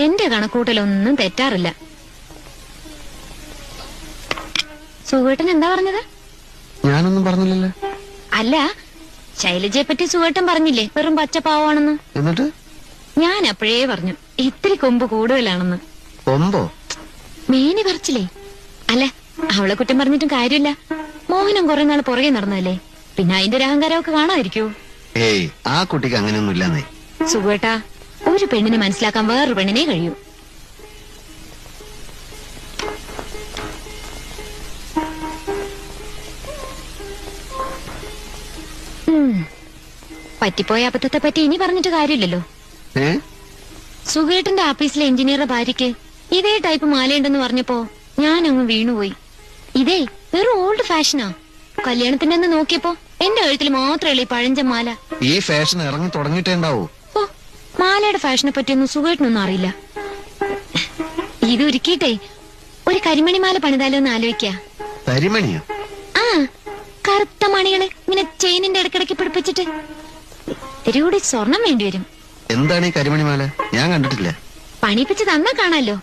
എന്റെ കണക്കൂട്ടലൊന്നും തെറ്റാറില്ല. സുഖേട്ടൻ എന്താ പറഞ്ഞത്? ഞാനൊന്നും പറഞ്ഞില്ലല്ലോ. അല്ല, ശൈലജയെ പറ്റി സുഖേട്ടൻ പറഞ്ഞില്ലേ വെറും പച്ചപ്പാവാണെന്ന്? എന്നിട്ട് ഞാൻ അപ്പോഴേ പറഞ്ഞു ഇത്തിരി കൊമ്പ് കൂടുതലാണെന്ന്. കൊമ്പോ? മേനി പറിച്ചില്ലേ? അല്ല, അവളെ കുറ്റം പറഞ്ഞിട്ടും കാര്യമില്ല. മോഹനം കുറെ നാൾ പുറകെ നടന്നല്ലേ, പിന്നെ അതിന്റെ ഒരു അഹങ്കാരമൊക്കെ കാണാതിരിക്കൂ. ഏയ്, ആ കുട്ടിക്ക് അങ്ങനെയൊന്നും ഇല്ലാന്നേ. സുഖേട്ടാ, ഒരു പെണ്ണിനെ മനസ്സിലാക്കാൻ വേറൊരു പെണ്ണിനെ കഴിയൂ. പറ്റിപ്പോയ അബദ്ധത്തെ പറ്റി ഇനി പറഞ്ഞിട്ട് കാര്യമില്ലല്ലോ. സുഖേട്ടന്റെ ഓഫീസിലെ എഞ്ചിനീയറുടെ ഭാര്യയ്ക്ക് ഇതേ ടൈപ്പ് മാലയുണ്ടെന്ന് പറഞ്ഞപ്പോ ഞാൻ അങ്ങ് വീണുപോയി. ഇതേ വെറും ഓൾഡ് ഫാഷനാ. കല്യാണത്തിന്റെ അന്ന് നോക്കിയപ്പോ എന്റെ കഴുത്തിൽ മാത്രമേ ഈ പഴഞ്ചൻ മാല. ഈ ഫാഷൻ ഇറങ്ങി തുടങ്ങിയിട്ടേ ഉണ്ടാവൂ. ഓ, മാലയുടെ ഫാഷനെ പറ്റിയൊന്നും സുഖേട്ടനൊന്നും അറിയില്ല. ഇത് ഒരുക്കിയിട്ടേ ഒരു കരിമണി മാല പണിതാലോ എന്ന് ആലോചിക്കാ. കരിമണിയോ? ആ, കറുത്ത മണികള് ഇങ്ങനെ ചെയിനിന്റെ ഇടക്കിടക്ക് പിടിപ്പിച്ചിട്ട്. ഇത്തിരി കൂടി സ്വർണം വേണ്ടി വരും. എന്താണ് ഈ കരിമണി മാല? ഞാൻ കണ്ടിട്ടില്ല. പണിയിപ്പിച്ച് തന്നാ കാണാലോ.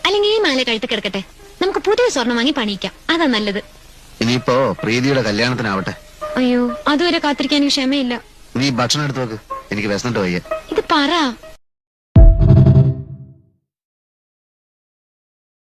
അല്ലെങ്കിൽ ഈ മാല കഴുത്ത് കിടക്കട്ടെ, നമുക്ക് പുതിയ സ്വർണം വാങ്ങി പണിയിക്കാം. അതാ നല്ലത്. ഇനിയിപ്പോ പ്രീതിയുടെ കല്യാണത്തിനാവട്ടെ. അയ്യോ, അതുവരെ കാത്തിരിക്കാൻ ക്ഷമയില്ല. നീ ഭക്ഷണം എടുത്തു നോക്ക്, എനിക്ക് വിശന്നിട്ട് വയ്യ. ഇത് പറ.